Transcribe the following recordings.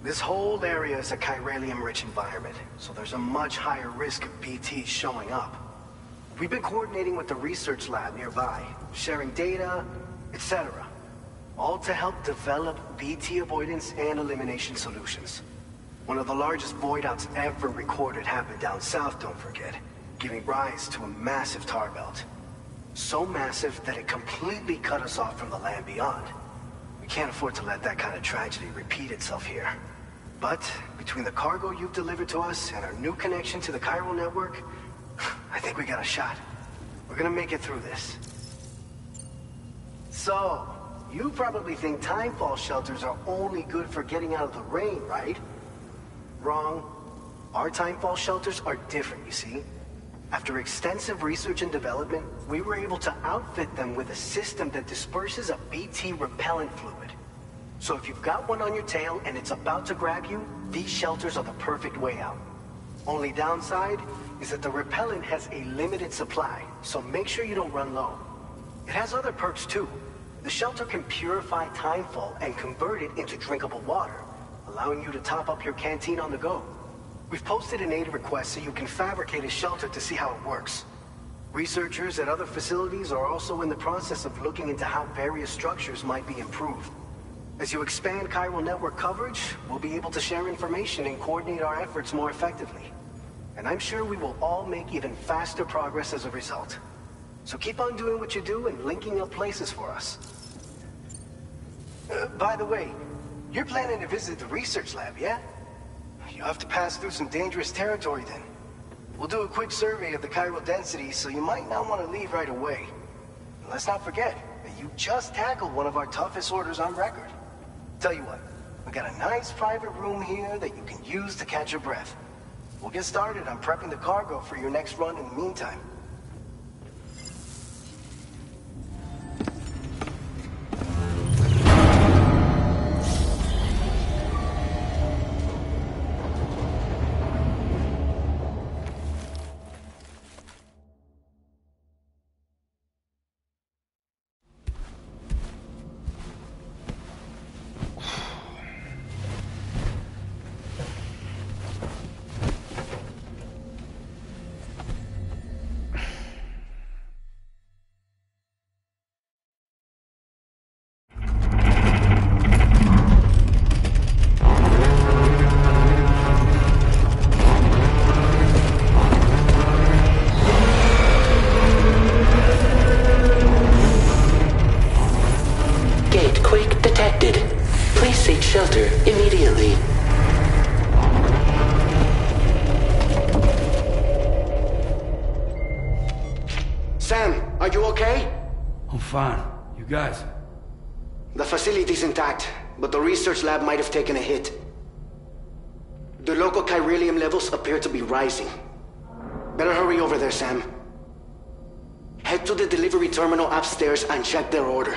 This whole area is a chiralium-rich environment, so there's a much higher risk of BTs showing up. We've been coordinating with the research lab nearby, sharing data, etc. All to help develop BT avoidance and elimination solutions. One of the largest void outs ever recorded happened down south, don't forget, giving rise to a massive tar belt. So massive that it completely cut us off from the land beyond. We can't afford to let that kind of tragedy repeat itself here. But between the cargo you've delivered to us and our new connection to the chiral network, I think we got a shot. We're gonna make it through this. So, you probably think timefall shelters are only good for getting out of the rain, right? Wrong. Our timefall shelters are different, you see. After extensive research and development, we were able to outfit them with a system that disperses a BT repellent fluid. So if you've got one on your tail and it's about to grab you, these shelters are the perfect way out. Only downside is that the repellent has a limited supply, so make sure you don't run low. It has other perks too. The shelter can purify timefall and convert it into drinkable water, allowing you to top up your canteen on the go. We've posted an aid request so you can fabricate a shelter to see how it works. Researchers at other facilities are also in the process of looking into how various structures might be improved. As you expand chiral network coverage, we'll be able to share information and coordinate our efforts more effectively. And I'm sure we will all make even faster progress as a result. So keep on doing what you do and linking up places for us. By the way, you're planning to visit the research lab, yeah? You'll have to pass through some dangerous territory then. We'll do a quick survey of the chiral density, so you might not want to leave right away. And let's not forget that you just tackled one of our toughest orders on record. Tell you what, we got a nice private room here that you can use to catch your breath. We'll get started on prepping the cargo for your next run in the meantime. Shelter immediately. Sam, are you okay? I'm fine. You guys? The facility's intact, but the research lab might have taken a hit. The local chiralium levels appear to be rising. Better hurry over there, Sam. Head to the delivery terminal upstairs and check their order.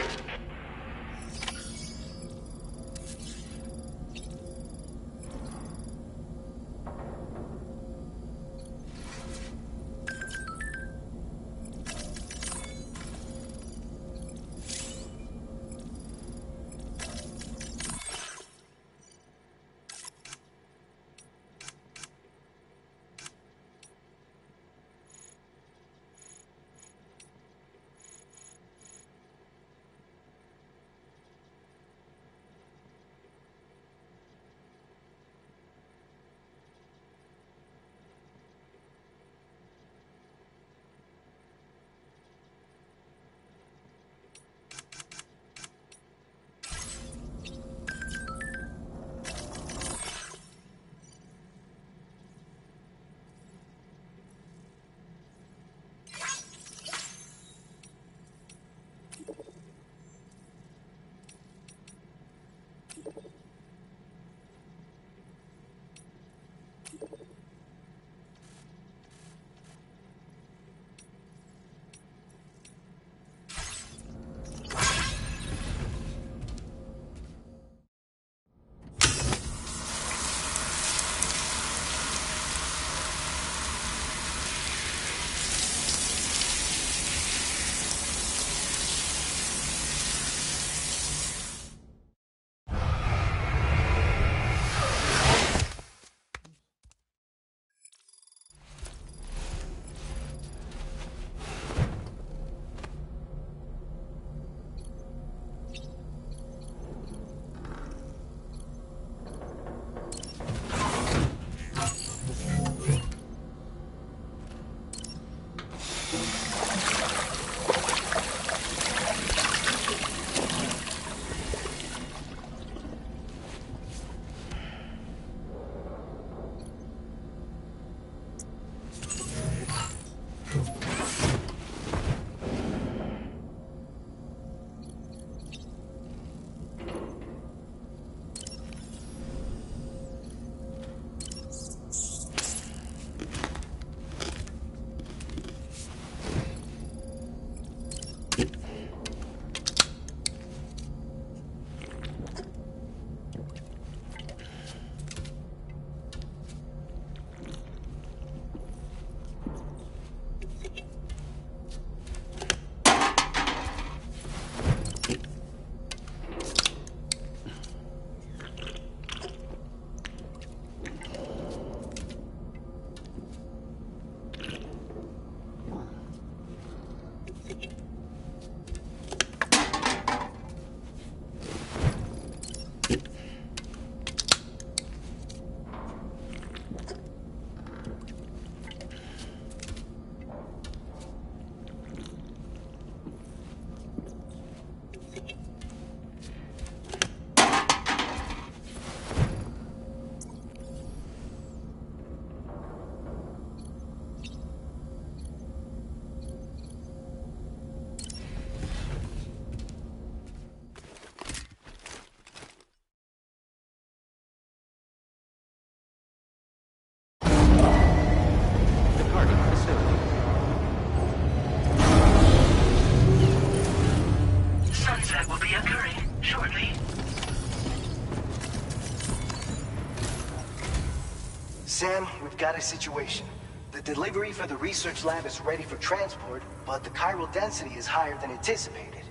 Sam, we've got a situation. The delivery for the research lab is ready for transport, but the chiral density is higher than anticipated.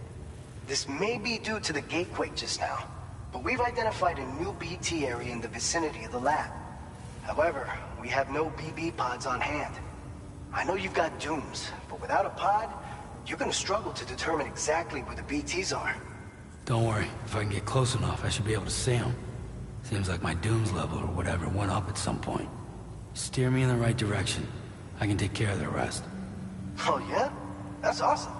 This may be due to the gatequake just now, but we've identified a new BT area in the vicinity of the lab. However, we have no BB pods on hand. I know you've got dooms, but without a pod, you're gonna struggle to determine exactly where the BTs are. Don't worry. If I can get close enough, I should be able to see them. Seems like my dooms level or whatever went up at some point. Steer me in the right direction. I can take care of the rest. Oh yeah? That's awesome.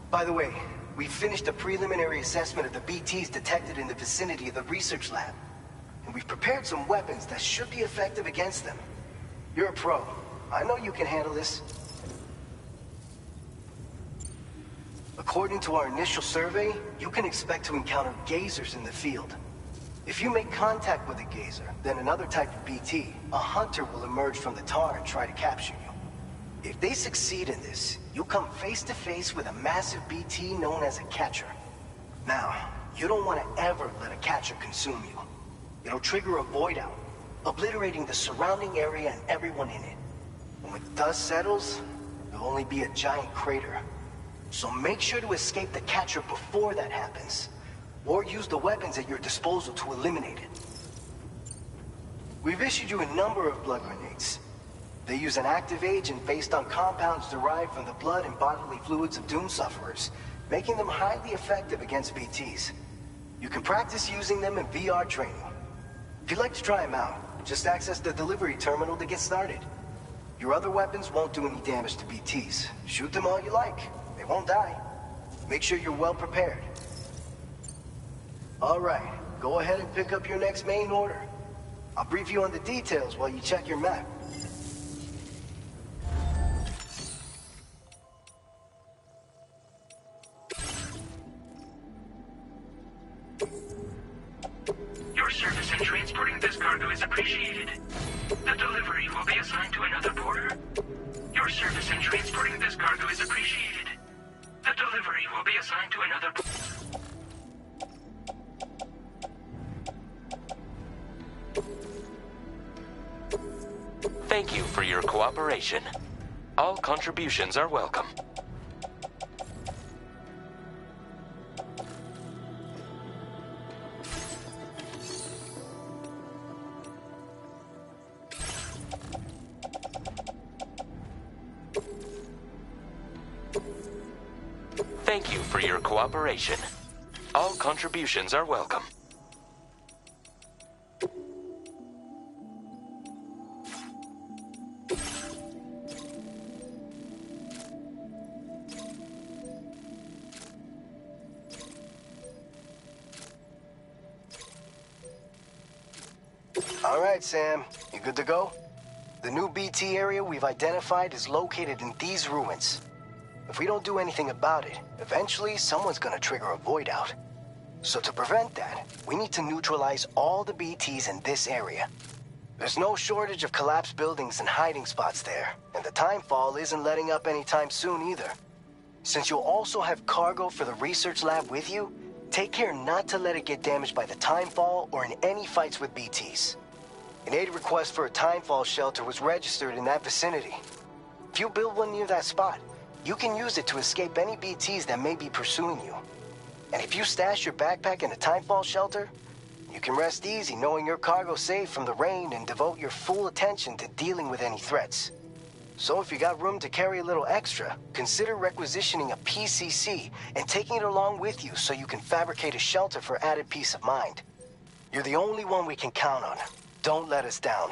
By the way, we finished a preliminary assessment of the BTs detected in the vicinity of the research lab. And we've prepared some weapons that should be effective against them. You're a pro. I know you can handle this. According to our initial survey, you can expect to encounter gazers in the field. If you make contact with a gazer, then another type of BT, a hunter will emerge from the tar and try to capture you. If they succeed in this, you'll come face to face with a massive BT known as a catcher. Now, you don't want to ever let a catcher consume you. It'll trigger a void out, obliterating the surrounding area and everyone in it. And when the dust settles, there'll only be a giant crater. So make sure to escape the catcher before that happens, or use the weapons at your disposal to eliminate it. We've issued you a number of blood grenades. They use an active agent based on compounds derived from the blood and bodily fluids of Doom sufferers, making them highly effective against BTs. You can practice using them in VR training. If you'd like to try them out, just access the delivery terminal to get started. Your other weapons won't do any damage to BTs. Shoot them all you like. They won't die. Make sure you're well prepared. All right, go ahead and pick up your next main order. I'll brief you on the details while you check your map. Your service in transporting this cargo is appreciated. The delivery will be assigned to another porter. Your service in transporting this cargo is appreciated. The delivery will be assigned to another porter. Thank you for your cooperation. All contributions are welcome. Thank you for your cooperation. All contributions are welcome. All right, Sam. You good to go? The new BT area we've identified is located in these ruins. If we don't do anything about it, eventually someone's gonna trigger a void out. So to prevent that, we need to neutralize all the BTs in this area. There's no shortage of collapsed buildings and hiding spots there, and the timefall isn't letting up anytime soon either. Since you'll also have cargo for the research lab with you, take care not to let it get damaged by the timefall or in any fights with BTs. An aid request for a timefall shelter was registered in that vicinity. If you build one near that spot, you can use it to escape any BTs that may be pursuing you. And if you stash your backpack in a timefall shelter, you can rest easy knowing your cargo's safe from the rain and devote your full attention to dealing with any threats. So if you got room to carry a little extra, consider requisitioning a PCC and taking it along with you so you can fabricate a shelter for added peace of mind. You're the only one we can count on. Don't let us down.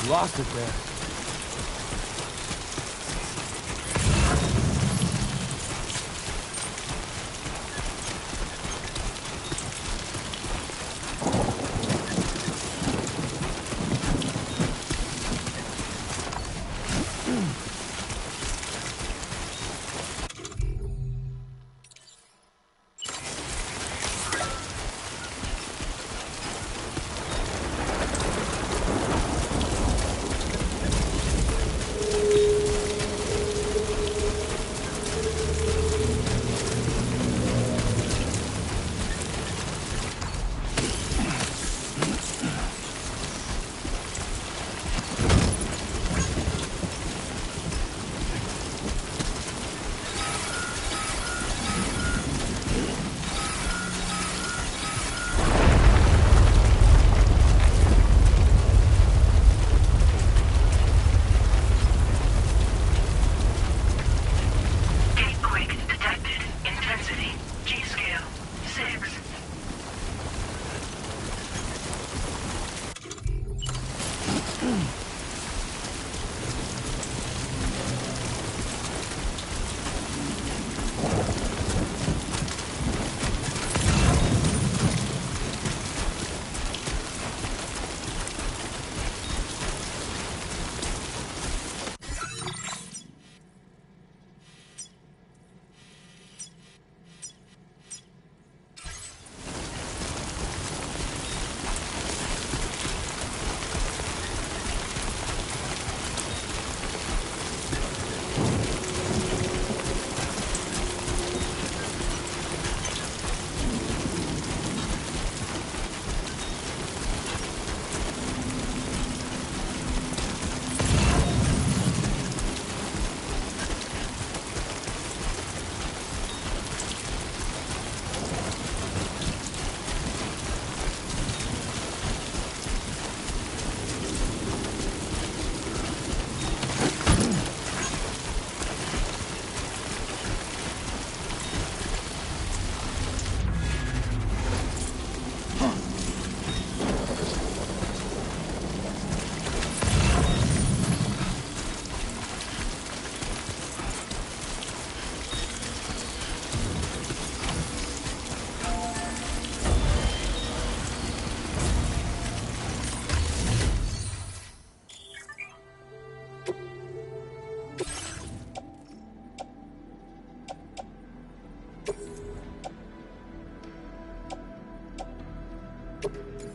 Lost it there.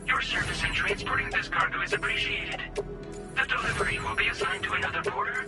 Your service in transporting this cargo is appreciated. The delivery will be assigned to another porter.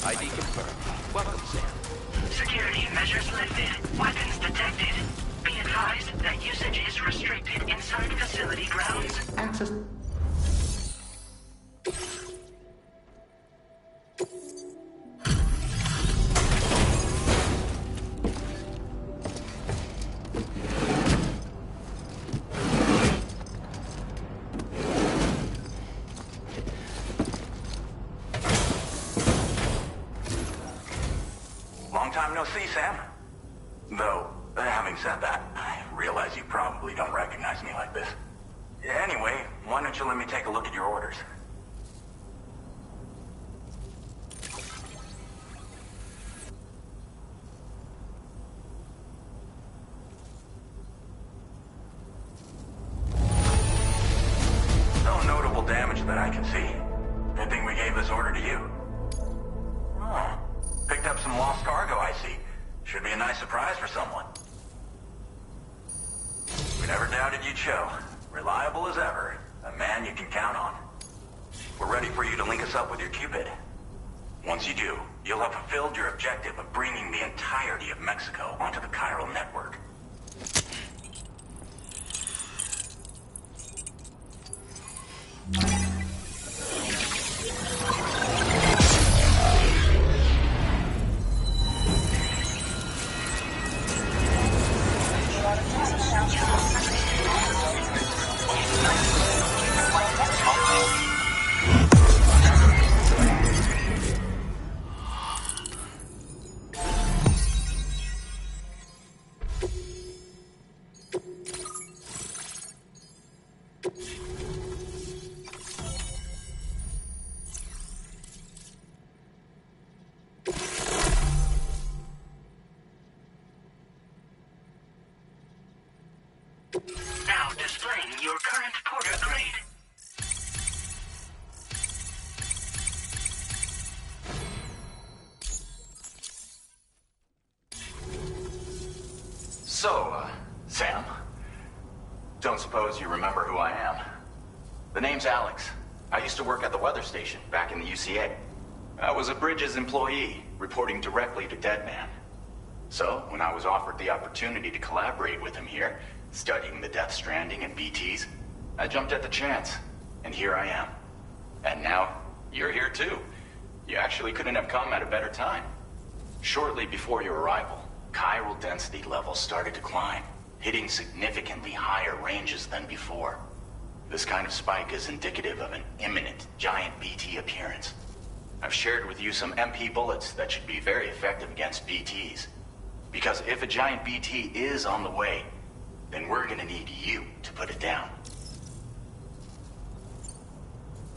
ID confirmed. Welcome, Sam. Security measures lifted. Weapons detected. Be advised that usage is restricted inside facility grounds. Access. Long time no see, Sam. Though, having said that, I realize you probably don't recognize me like this. Anyway, why don't you let me take a look at your orders? No notable damage that I can see. Good thing we gave this order to you. Oh, picked up some lost cargo, I see. Should be a nice surprise for someone. We never doubted you'd show. Reliable as ever. A man you can count on. We're ready for you to link us up with your Cupid. Once you do, you'll have fulfilled your objective of bringing the entirety of Mexico onto the chiral network. Now displaying your current porter grade. So, Sam, don't suppose you remember who I am? The name's Alex. I used to work at the weather station back in the UCA. I was a Bridges employee, reporting directly to Deadman. So, when I was offered the opportunity to collaborate with him here, studying the Death Stranding and BTs, I jumped at the chance, and here I am. And now, you're here too. You actually couldn't have come at a better time. Shortly before your arrival, chiral density levels started to climb, hitting significantly higher ranges than before. This kind of spike is indicative of an imminent giant BT appearance. I've shared with you some MP bullets that should be very effective against BTs. Because if a giant BT is on the way, then we're gonna need you to put it down.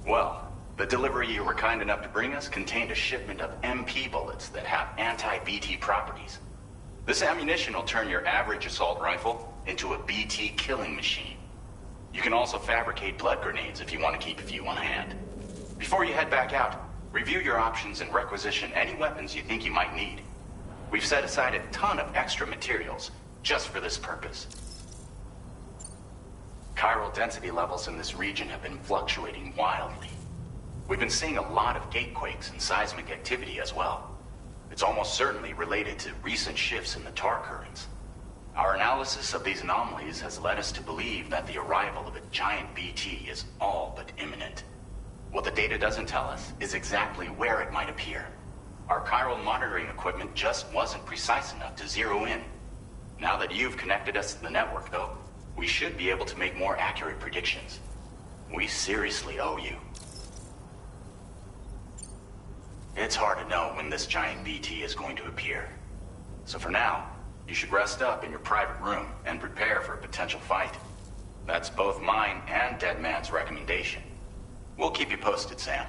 Well, the delivery you were kind enough to bring us contained a shipment of MP bullets that have anti-BT properties. This ammunition will turn your average assault rifle into a BT killing machine. You can also fabricate blood grenades if you want to keep a few on hand. Before you head back out, review your options and requisition any weapons you think you might need. We've set aside a ton of extra materials just for this purpose. Chiral density levels in this region have been fluctuating wildly. We've been seeing a lot of gatequakes and seismic activity as well. It's almost certainly related to recent shifts in the tar currents. Our analysis of these anomalies has led us to believe that the arrival of a giant BT is all but imminent. What the data doesn't tell us is exactly where it might appear. Our chiral monitoring equipment just wasn't precise enough to zero in. Now that you've connected us to the network, though, we should be able to make more accurate predictions. We seriously owe you. It's hard to know when this giant BT is going to appear. So for now, you should rest up in your private room and prepare for a potential fight. That's both mine and Deadman's recommendation. We'll keep you posted, Sam.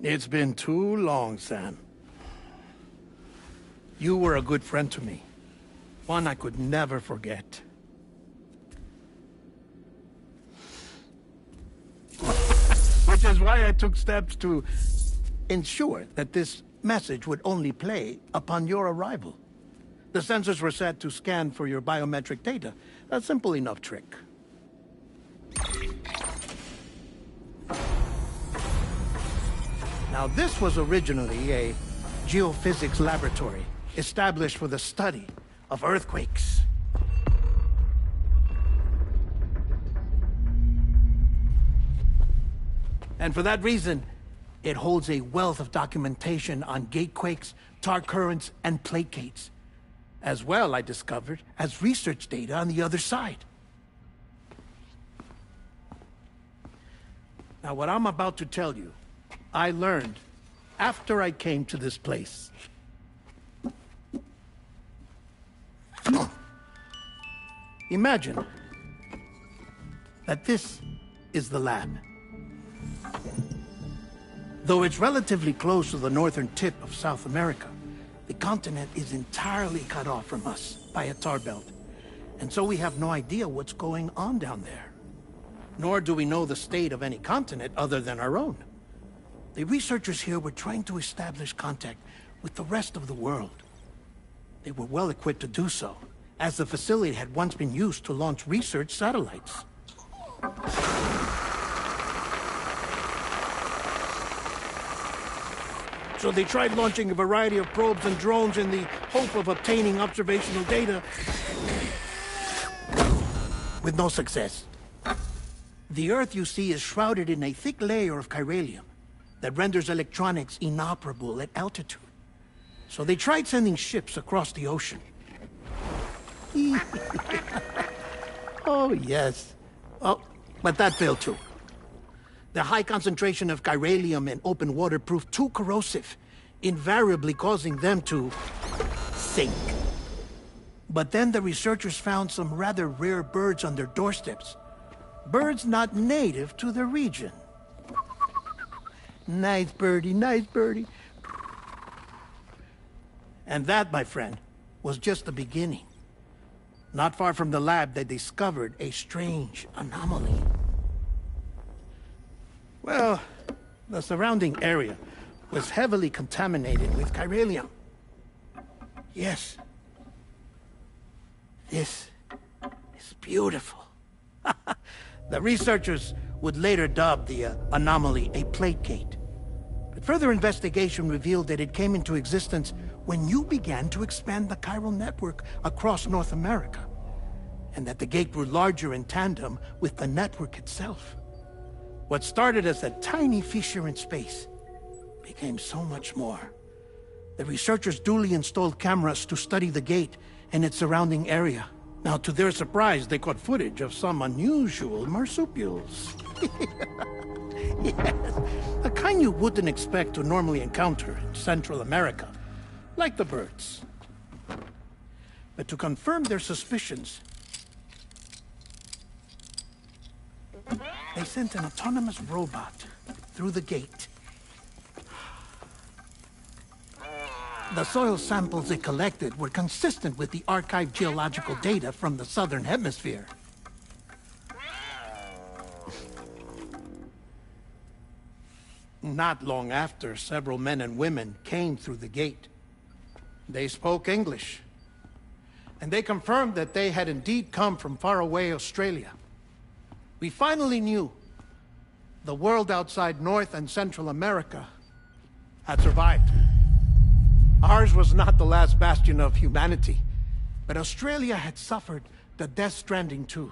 It's been too long, Sam. You were a good friend to me. One I could never forget. Which is why I took steps to ensure that this message would only play upon your arrival. The sensors were set to scan for your biometric data. A simple enough trick. Now, this was originally a geophysics laboratory established for the study of earthquakes. And for that reason, it holds a wealth of documentation on gatequakes, tar currents, and plate gates. As well, I discovered, as research data on the other side. Now, what I'm about to tell you, I learned after I came to this place. Imagine that this is the lab. Though it's relatively close to the northern tip of South America, the continent is entirely cut off from us by a tar belt. And so we have no idea what's going on down there. Nor do we know the state of any continent other than our own. The researchers here were trying to establish contact with the rest of the world. They were well equipped to do so, as the facility had once been used to launch research satellites. So they tried launching a variety of probes and drones in the hope of obtaining observational data, with no success. The Earth, you see, is shrouded in a thick layer of chiralium that renders electronics inoperable at altitude. So they tried sending ships across the ocean. Oh, yes. Oh, but that failed too. The high concentration of chiralium in open water proved too corrosive, invariably causing them to sink. But then the researchers found some rather rare birds on their doorsteps. Birds not native to the region. Nice birdie, nice birdie. And that, my friend, was just the beginning. Not far from the lab, they discovered a strange anomaly. Well, the surrounding area was heavily contaminated with chiralium. Yes. This is beautiful. The researchers would later dub the anomaly a plate gate. But further investigation revealed that it came into existence when you began to expand the chiral network across North America, and that the gate grew larger in tandem with the network itself. What started as a tiny fissure in space became so much more. The researchers duly installed cameras to study the gate and its surrounding area. Now, to their surprise, they caught footage of some unusual marsupials. Yes, a kind you wouldn't expect to normally encounter in Central America, like the birds. But to confirm their suspicions, they sent an autonomous robot through the gate. The soil samples it collected were consistent with the archived geological data from the southern hemisphere. Not long after, several men and women came through the gate. They spoke English, and they confirmed that they had indeed come from faraway Australia. We finally knew the world outside North and Central America had survived. Ours was not the last bastion of humanity, but Australia had suffered the Death Stranding too.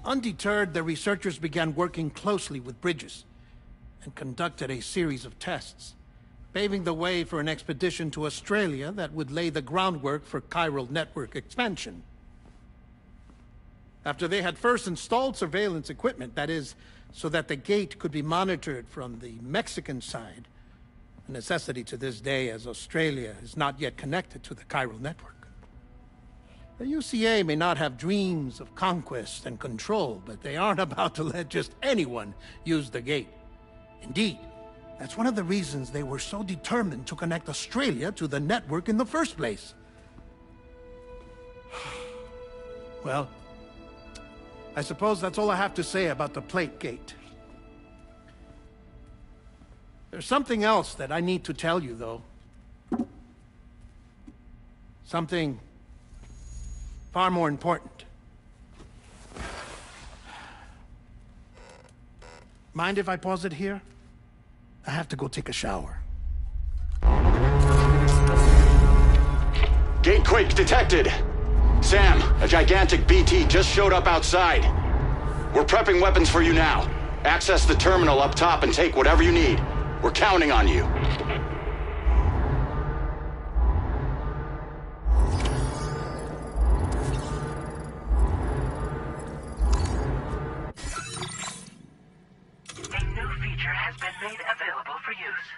Undeterred, the researchers began working closely with Bridges and conducted a series of tests, paving the way for an expedition to Australia that would lay the groundwork for chiral network expansion. After they had first installed surveillance equipment, that is, so that the gate could be monitored from the Mexican side, a necessity to this day as Australia is not yet connected to the chiral network. The UCA may not have dreams of conquest and control, but they aren't about to let just anyone use the gate. Indeed, that's one of the reasons they were so determined to connect Australia to the network in the first place. Well, I suppose that's all I have to say about the Plate Gate. There's something else that I need to tell you, though. Something far more important. Mind if I pause it here? I have to go take a shower. Gate quake detected! Sam, a gigantic BT just showed up outside. We're prepping weapons for you now. Access the terminal up top and take whatever you need. We're counting on you. A new feature has been made available for use.